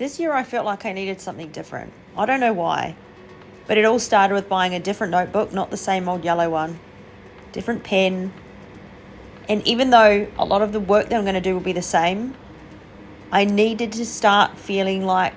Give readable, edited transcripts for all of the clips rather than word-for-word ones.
This year I felt like I needed something different. I don't know why, but it all started with buying a different notebook, not the same old yellow one, different pen. And even though a lot of the work that I'm going to do will be the same, I needed to start feeling like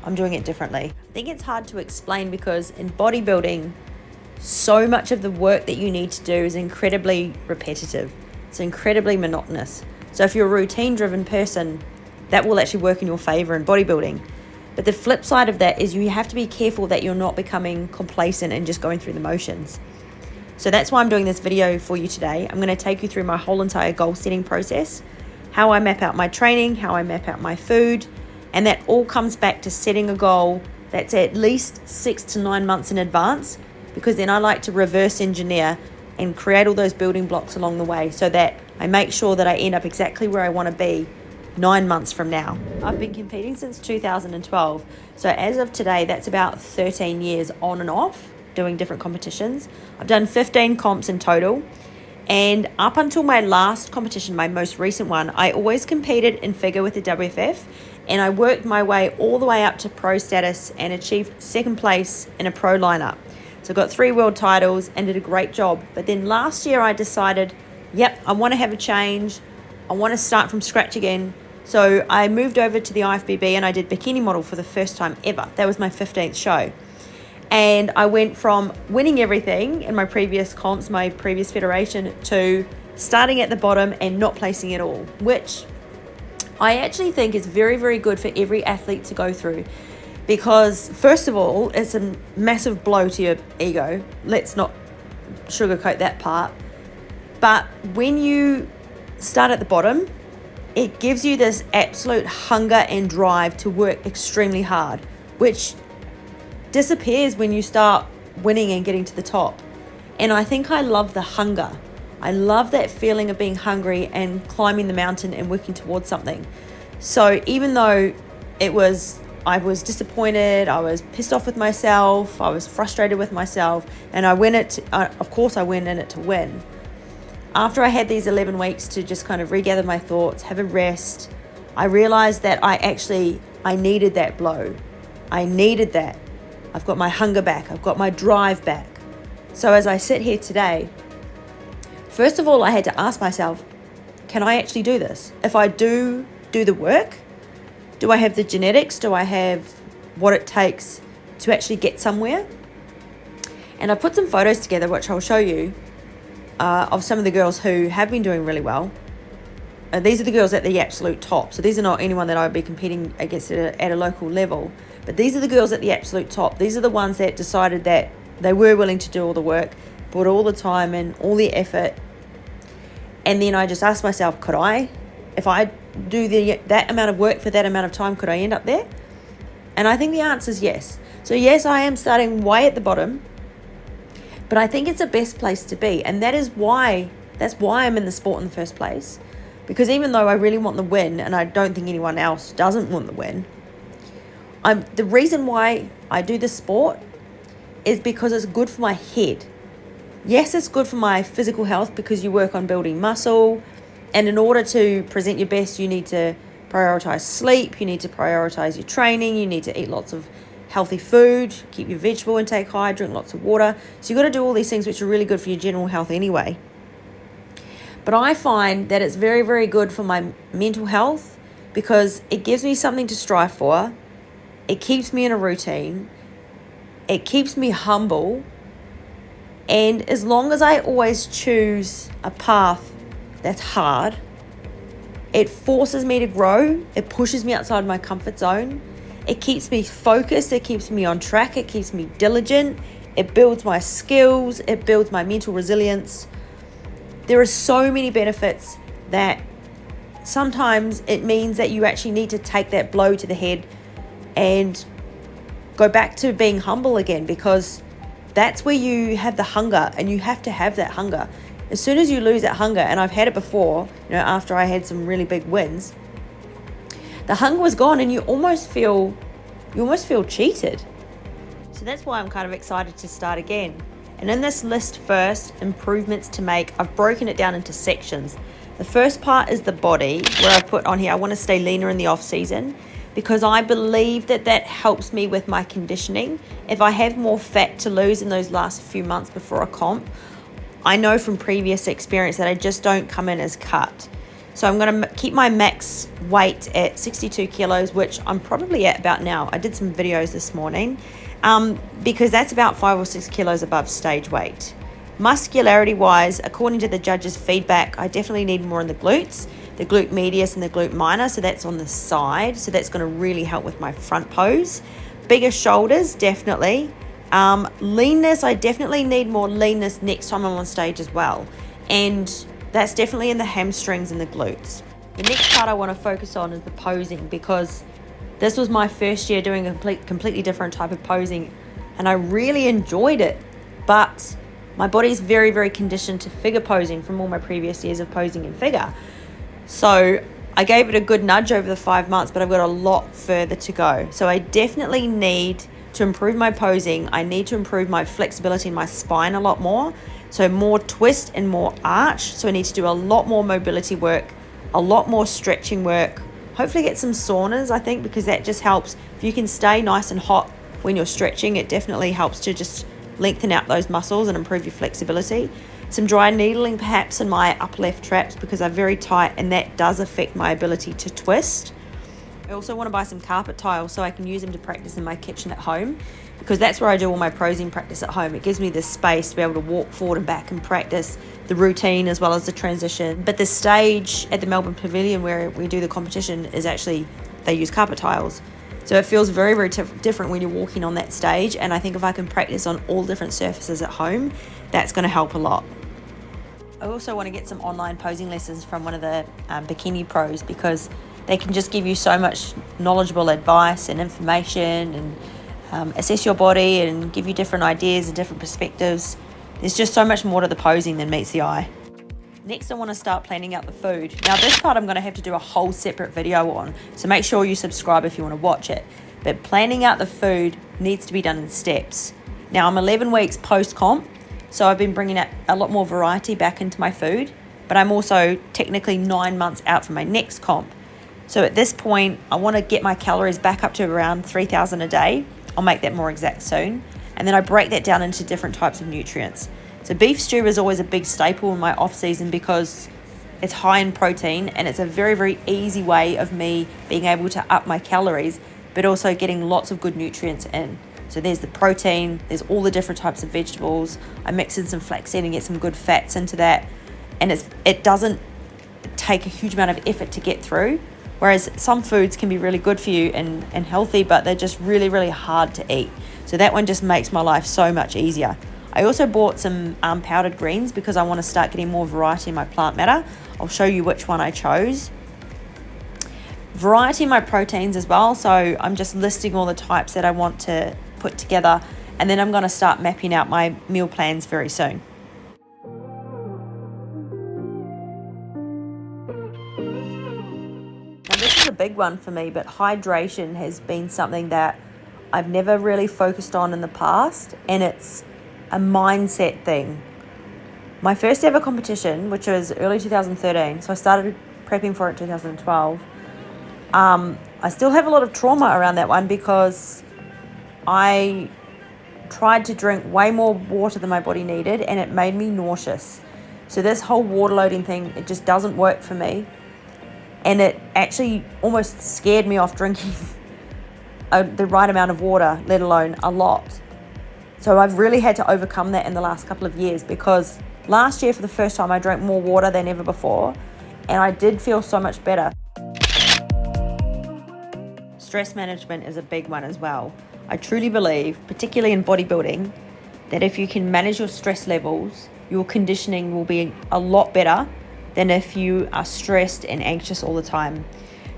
I'm doing it differently. I think it's hard to explain because in bodybuilding, so much of the work that you need to do is incredibly repetitive. It's incredibly monotonous. So if you're a routine-driven person, that will actually work in your favor in bodybuilding. But the flip side of that is you have to be careful that you're not becoming complacent and just going through the motions. So that's why I'm doing this video for you today. I'm going to take you through my whole entire goal setting process, how I map out my training, how I map out my food, and that all comes back to setting a goal that's at least 6 to 9 months in advance, because then I like to reverse engineer and create all those building blocks along the way so that I make sure that I end up exactly where I want to be 9 months from now. I've been competing since 2012. So as of today, that's about 13 years on and off doing different competitions. I've done 15 comps in total. And up until my last competition, my most recent one, I always competed in figure with the WFF, and I worked my way all the way up to pro status and achieved second place in a pro lineup. So I got 3 world titles and did a great job. But then last year I decided, yep, I want to have a change. I want to start from scratch again. So I moved over to the IFBB and I did bikini model for the first time ever. That was my 15th show. And I went from winning everything in my previous comps, my previous federation, to starting at the bottom and not placing at all, which I actually think is very, very good for every athlete to go through. Because first of all, it's a massive blow to your ego. Let's not sugarcoat that part. But when you start at the bottom, it gives you this absolute hunger and drive to work extremely hard, which disappears when you start winning and getting to the top. And I think I love the hunger. I love that feeling of being hungry and climbing the mountain and working towards something. So even though I was disappointed, I was pissed off with myself, I was frustrated with myself, and I went in it to win. After I had these 11 weeks to just kind of regather my thoughts, have a rest, I realized that I needed that blow. I needed that. I've got my hunger back. I've got my drive back. So as I sit here today, first of all, I had to ask myself, can I actually do this? If I do the work, do I have the genetics? Do I have what it takes to actually get somewhere? And I put some photos together, which I'll show you, of some of the girls who have been doing really well. These are the girls at the absolute top. So these are not anyone that I would be competing against at a local level. But these are the girls at the absolute top. These are the ones that decided that they were willing to do all the work, put all the time in, all the effort. And then I just asked myself, if I do that amount of work for that amount of time, could I end up there? And I think the answer is yes. So yes, I am starting way at the bottom, but I think it's the best place to be. And that's why I'm in the sport in the first place. Because even though I really want the win, and I don't think anyone else doesn't want the win, the reason why I do this sport is because it's good for my head. Yes, it's good for my physical health because you work on building muscle. And in order to present your best, you need to prioritize sleep. You need to prioritize your training. You need to eat lots of healthy food, keep your vegetable intake high, drink lots of water. So you've got to do all these things which are really good for your general health anyway. But I find that it's very, very good for my mental health because it gives me something to strive for. It keeps me in a routine. It keeps me humble. And as long as I always choose a path that's hard, it forces me to grow. It pushes me outside my comfort zone. It keeps me focused. It keeps me on track. It keeps me diligent. It builds my skills. It builds my mental resilience. There are so many benefits that sometimes it means that you actually need to take that blow to the head and go back to being humble again, because that's where you have the hunger, and you have to have that hunger. As soon as you lose that hunger, and I've had it before, after I had some really big wins, the hunger was gone and you almost feel cheated. So that's why I'm kind of excited to start again. And in this list first, improvements to make, I've broken it down into sections. The first part is the body, where I put on here, I want to stay leaner in the off season. because I believe that that helps me with my conditioning. If I have more fat to lose in those last few months before a comp, I know from previous experience that I just don't come in as cut. So I'm going to keep my max weight at 62 kilos, which I'm probably at about now. I did some videos this morning because that's about 5 or 6 kilos above stage weight. Muscularity wise, according to the judges' feedback, I definitely need more in the glutes, the glute medius and the glute minor, so that's on the side, so that's going to really help with my front pose. Bigger shoulders, definitely. Leanness, I definitely need more leanness next time I'm on stage as well, and that's definitely in the hamstrings and the glutes. The next part I want to focus on is the posing, because this was my first year doing a completely different type of posing, and I really enjoyed it, but my body's very, very conditioned to figure posing from all my previous years of posing in figure. So I gave it a good nudge over the 5 months, but I've got a lot further to go. So I definitely need to improve my posing. I need to improve my flexibility in my spine a lot more. So more twist and more arch. So I need to do a lot more mobility work, a lot more stretching work. Hopefully get some saunas, I think, because that just helps. If you can stay nice and hot when you're stretching, it definitely helps to just lengthen out those muscles and improve your flexibility. Some dry needling perhaps in my upper left traps because they're very tight, and that does affect my ability to twist. I also want to buy some carpet tiles so I can use them to practice in my kitchen at home, because that's where I do all my posing practice at home. It gives me the space to be able to walk forward and back and practice the routine as well as the transition. But the stage at the Melbourne Pavilion where we do the competition is actually, they use carpet tiles. So it feels very, very different when you're walking on that stage. And I think if I can practice on all different surfaces at home, that's going to help a lot. I also want to get some online posing lessons from one of the bikini pros, because they can just give you so much knowledgeable advice and information, and assess your body and give you different ideas and different perspectives. There's just so much more to the posing than meets the eye. Next, I want to start planning out the food. Now, this part I'm going to have to do a whole separate video on, so make sure you subscribe if you want to watch it. But planning out the food needs to be done in steps. Now, I'm 11 weeks post-comp, so I've been bringing a lot more variety back into my food, but I'm also technically 9 months out from my next comp. So at this point, I want to get my calories back up to around 3,000 a day. I'll make that more exact soon. And then I break that down into different types of nutrients. So beef stew is always a big staple in my off season because it's high in protein, and it's a very, very easy way of me being able to up my calories, but also getting lots of good nutrients in. So there's the protein, there's all the different types of vegetables. I mix in some flaxseed and get some good fats into that. And it doesn't take a huge amount of effort to get through. Whereas some foods can be really good for you and healthy, but they're just really, really hard to eat. So that one just makes my life so much easier. I also bought some powdered greens because I want to start getting more variety in my plant matter. I'll show you which one I chose. Variety in my proteins as well. So I'm just listing all the types that I want to put together, and then I'm going to start mapping out my meal plans very soon. Now, this is a big one for me, but hydration has been something that I've never really focused on in the past, and it's a mindset thing. My first ever competition, which was early 2013, so I started prepping for it in 2012. I still have a lot of trauma around that one because I tried to drink way more water than my body needed, and it made me nauseous. So this whole water loading thing, it just doesn't work for me. And it actually almost scared me off drinking the right amount of water, let alone a lot. So I've really had to overcome that in the last couple of years, because last year for the first time I drank more water than ever before, and I did feel so much better. Stress management is a big one as well. I truly believe, particularly in bodybuilding, that if you can manage your stress levels, your conditioning will be a lot better than if you are stressed and anxious all the time.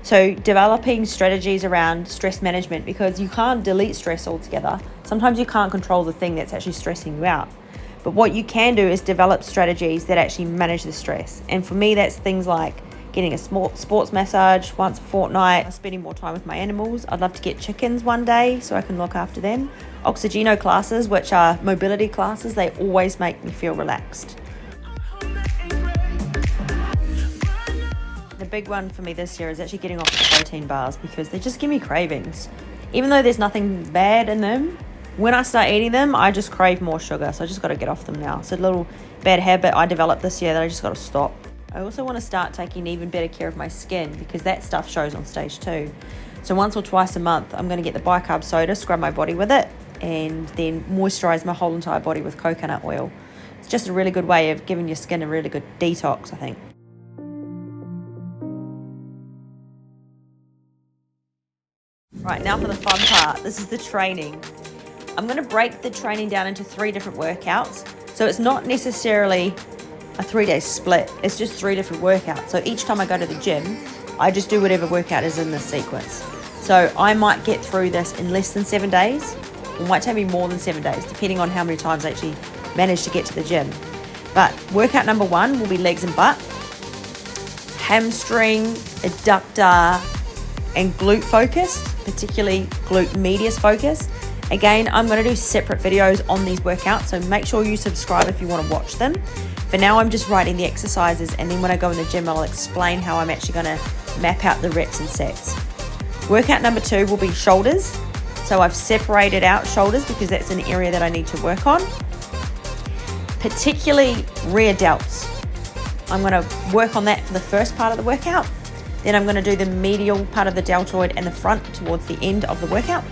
So developing strategies around stress management, because you can't delete stress altogether. Sometimes you can't control the thing that's actually stressing you out. But what you can do is develop strategies that actually manage the stress. And for me, that's things like getting a sports massage once a fortnight, spending more time with my animals. I'd love to get chickens one day so I can look after them. Oxygeno classes, which are mobility classes, they always make me feel relaxed. The big one for me this year is actually getting off the protein bars, because they just give me cravings. Even though there's nothing bad in them, when I start eating them, I just crave more sugar. So I just got to get off them now. It's a little bad habit I developed this year that I just got to stop. I also want to start taking even better care of my skin, because that stuff shows on stage 2. So once or twice a month, I'm going to get the bicarb soda, scrub my body with it, and then moisturize my whole entire body with coconut oil. It's just a really good way of giving your skin a really good detox, I think. Right, now for the fun part. This is the training. I'm going to break the training down into 3 different workouts. So it's not necessarily a 3-day split. It's just 3 different workouts. So each time I go to the gym, I just do whatever workout is in this sequence. So I might get through this in less than 7 days. It might take me more than 7 days, depending on how many times I actually manage to get to the gym. But workout number 1 will be legs and butt, hamstring, adductor, and glute focused, particularly glute medius focused. Again, I'm going to do separate videos on these workouts, so make sure you subscribe if you want to watch them. For now, I'm just writing the exercises, and then when I go in the gym, I'll explain how I'm actually going to map out the reps and sets. Workout number 2 will be shoulders. So I've separated out shoulders because that's an area that I need to work on, particularly rear delts. I'm going to work on that for the first part of the workout. Then I'm going to do the medial part of the deltoid and the front towards the end of the workout.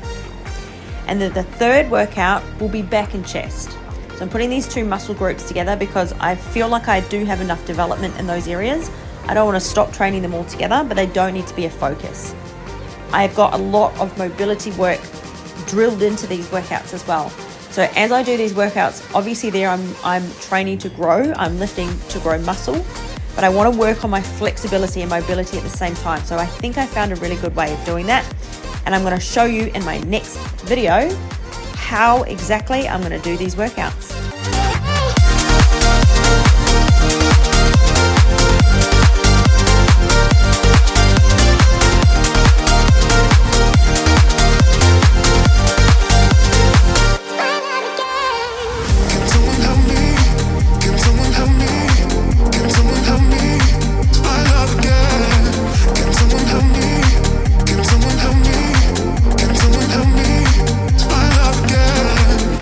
And then the third workout will be back and chest. So I'm putting these 2 muscle groups together because I feel like I do have enough development in those areas. I don't want to stop training them all together, but they don't need to be a focus. I've got a lot of mobility work drilled into these workouts as well. So as I do these workouts, obviously there I'm training to grow, I'm lifting to grow muscle, but I want to work on my flexibility and mobility at the same time. So I think I found a really good way of doing that. And I'm going to show you in my next video how exactly I'm going to do these workouts.